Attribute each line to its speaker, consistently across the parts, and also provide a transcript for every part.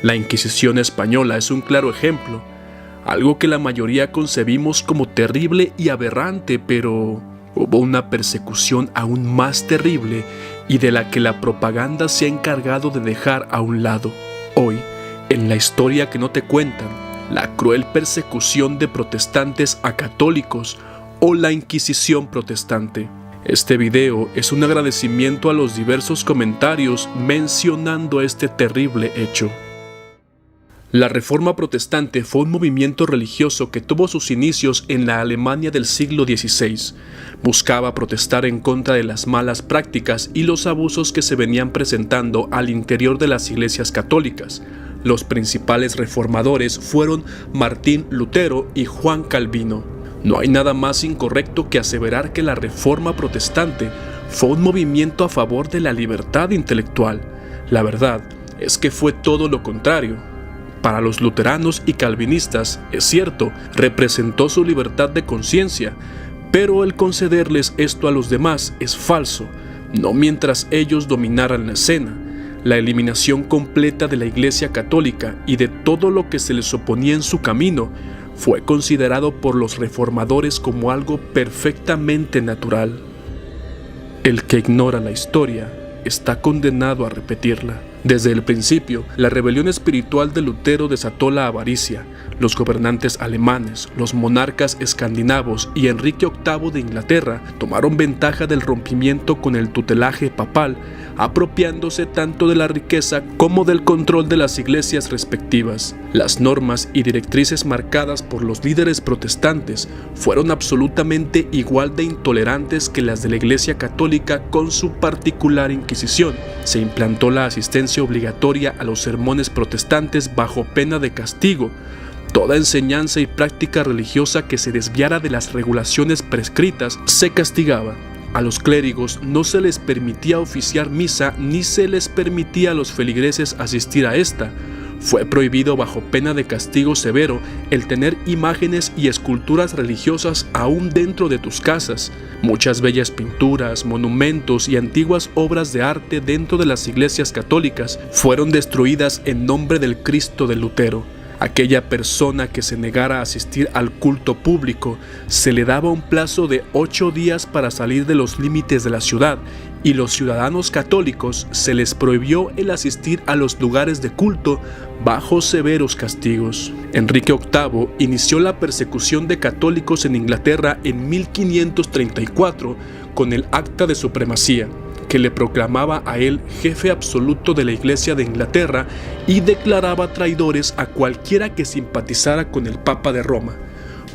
Speaker 1: La Inquisición española es un claro ejemplo, algo que la mayoría concebimos como terrible y aberrante, pero hubo una persecución aún más terrible y de la que la propaganda se ha encargado de dejar a un lado. Hoy, en la historia que no te cuentan, la cruel persecución de protestantes a católicos o la Inquisición protestante. Este video es un agradecimiento a los diversos comentarios mencionando este terrible hecho. La Reforma Protestante fue un movimiento religioso que tuvo sus inicios en la Alemania del siglo XVI. Buscaba protestar en contra de las malas prácticas y los abusos que se venían presentando al interior de las iglesias católicas. Los principales reformadores fueron Martín Lutero y Juan Calvino. No hay nada más incorrecto que aseverar que la Reforma Protestante fue un movimiento a favor de la libertad intelectual. La verdad es que fue todo lo contrario. Para los luteranos y calvinistas, es cierto, representó su libertad de conciencia, pero el concederles esto a los demás es falso, no mientras ellos dominaran la escena. La eliminación completa de la Iglesia Católica y de todo lo que se les oponía en su camino fue considerado por los reformadores como algo perfectamente natural. El que ignora la historia está condenado a repetirla. Desde el principio, la rebelión espiritual de Lutero desató la avaricia. Los gobernantes alemanes, los monarcas escandinavos y Enrique VIII de Inglaterra tomaron ventaja del rompimiento con el tutelaje papal, apropiándose tanto de la riqueza como del control de las iglesias respectivas. Las normas y directrices marcadas por los líderes protestantes fueron absolutamente igual de intolerantes que las de la Iglesia Católica con su particular Inquisición. Se implantó la asistencia obligatoria a los sermones protestantes bajo pena de castigo. Toda enseñanza y práctica religiosa que se desviara de las regulaciones prescritas se castigaba. A los clérigos no se les permitía oficiar misa ni se les permitía a los feligreses asistir a esta. Fue prohibido bajo pena de castigo severo el tener imágenes y esculturas religiosas aún dentro de tus casas. Muchas bellas pinturas, monumentos y antiguas obras de arte dentro de las iglesias católicas fueron destruidas en nombre del Cristo de Lutero. Aquella persona que se negara a asistir al culto público se le daba un plazo de 8 días para salir de los límites de la ciudad, y los ciudadanos católicos se les prohibió el asistir a los lugares de culto bajo severos castigos. Enrique VIII inició la persecución de católicos en Inglaterra en 1534 con el Acta de Supremacía, que le proclamaba a él jefe absoluto de la Iglesia de Inglaterra y declaraba traidores a cualquiera que simpatizara con el Papa de Roma.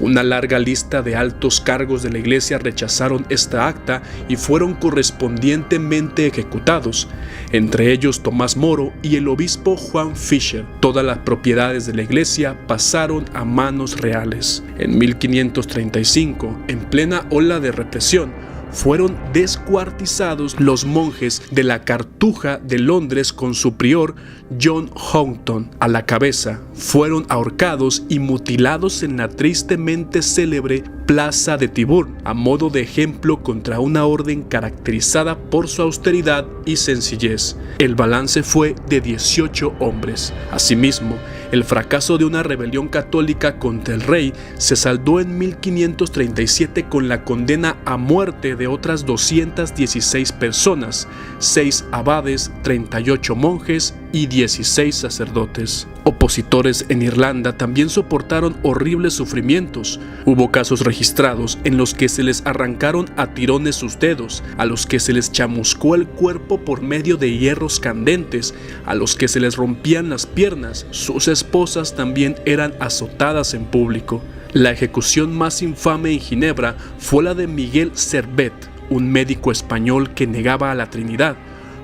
Speaker 1: Una larga lista de altos cargos de la Iglesia rechazaron esta acta y fueron correspondientemente ejecutados, entre ellos Tomás Moro y el obispo Juan Fisher. Todas las propiedades de la Iglesia pasaron a manos reales. En 1535, en plena ola de represión, fueron descuartizados los monjes de la Cartuja de Londres con su prior John Houghton a la cabeza. Fueron ahorcados y mutilados en la tristemente célebre Plaza de Tyburn, a modo de ejemplo contra una orden caracterizada por su austeridad y sencillez. El balance fue de 18 hombres. Asimismo, el fracaso de una rebelión católica contra el rey se saldó en 1537 con la condena a muerte de otras 216 personas, 6 abades, 38 monjes y 16 sacerdotes. Opositores en Irlanda también soportaron horribles sufrimientos. Hubo casos registrados en los que se les arrancaron a tirones sus dedos, a los que se les chamuscó el cuerpo por medio de hierros candentes, a los que se les rompían las piernas. Sus esposas también eran azotadas en público. La ejecución más infame en Ginebra fue la de Miguel Servet, un médico español que negaba a la Trinidad.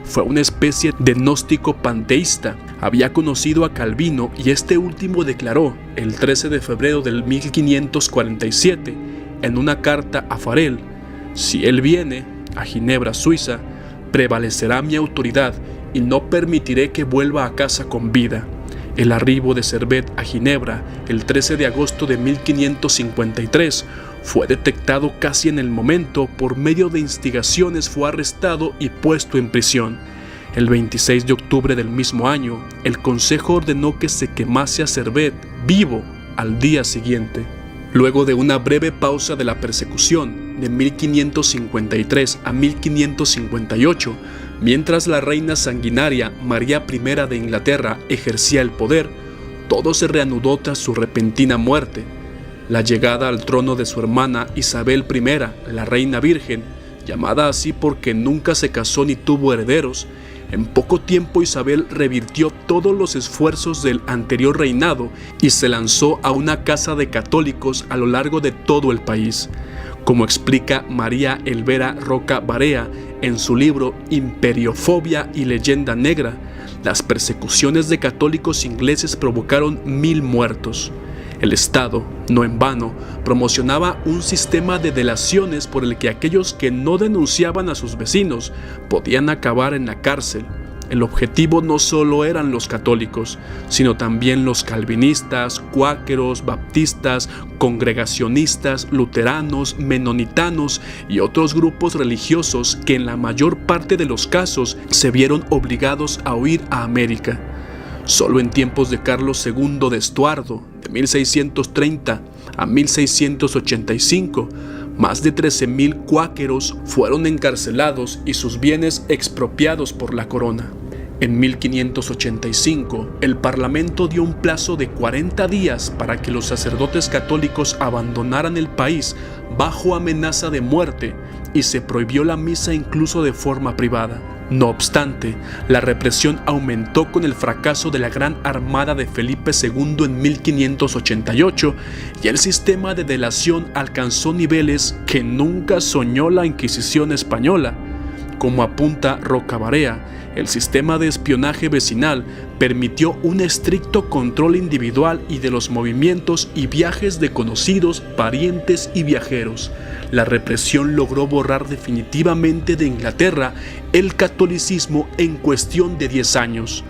Speaker 1: Fue una especie de gnóstico panteísta. Había conocido a Calvino y este último declaró, el 13 de febrero del 1547, en una carta a Farel: si él viene a Ginebra, Suiza, prevalecerá mi autoridad y no permitiré que vuelva a casa con vida. El arribo de Servet a Ginebra, el 13 de agosto de 1553, fue detectado casi en el momento. Por medio de instigaciones fue arrestado y puesto en prisión. El 26 de octubre del mismo año, el Consejo ordenó que se quemase a Servet vivo al día siguiente. Luego de una breve pausa de la persecución, de 1553 a 1558, mientras la reina sanguinaria María I de Inglaterra ejercía el poder, todo se reanudó tras su repentina muerte. La llegada al trono de su hermana Isabel I, la reina virgen, llamada así porque nunca se casó ni tuvo herederos, en poco tiempo Isabel revirtió todos los esfuerzos del anterior reinado y se lanzó a una caza de católicos a lo largo de todo el país. Como explica María Elvera Roca Barea en su libro Imperiofobia y leyenda negra, las persecuciones de católicos ingleses provocaron 1000 muertos. El Estado, no en vano, promocionaba un sistema de delaciones por el que aquellos que no denunciaban a sus vecinos podían acabar en la cárcel. El objetivo no solo eran los católicos, sino también los calvinistas, cuáqueros, baptistas, congregacionistas, luteranos, menonitanos y otros grupos religiosos que en la mayor parte de los casos se vieron obligados a huir a América. Solo en tiempos de Carlos II de Estuardo, de 1630 a 1685, más de 13,000 cuáqueros fueron encarcelados y sus bienes expropiados por la corona. En 1585, el Parlamento dio un plazo de 40 días para que los sacerdotes católicos abandonaran el país bajo amenaza de muerte y se prohibió la misa incluso de forma privada. No obstante, la represión aumentó con el fracaso de la Gran Armada de Felipe II en 1588 y el sistema de delación alcanzó niveles que nunca soñó la Inquisición española. Como apunta Roca Barea, el sistema de espionaje vecinal permitió un estricto control individual y de los movimientos y viajes de conocidos, parientes y viajeros. La represión logró borrar definitivamente de Inglaterra el catolicismo en cuestión de 10 años.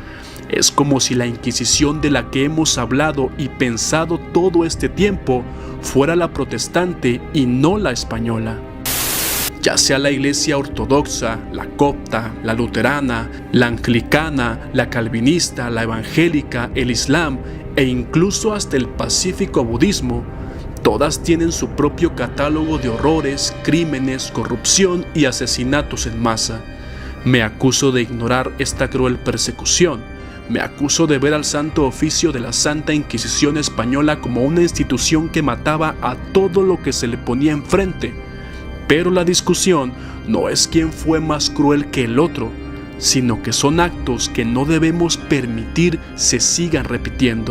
Speaker 1: Es como si la Inquisición de la que hemos hablado y pensado todo este tiempo fuera la protestante y no la española. Ya sea la iglesia ortodoxa, la copta, la luterana, la anglicana, la calvinista, la evangélica, el islam e incluso hasta el pacífico budismo, todas tienen su propio catálogo de horrores, crímenes, corrupción y asesinatos en masa. Me acuso de ignorar esta cruel persecución. Me acuso de ver al Santo Oficio de la Santa Inquisición Española como una institución que mataba a todo lo que se le ponía enfrente. Pero la discusión no es quién fue más cruel que el otro, sino que son actos que no debemos permitir se sigan repitiendo.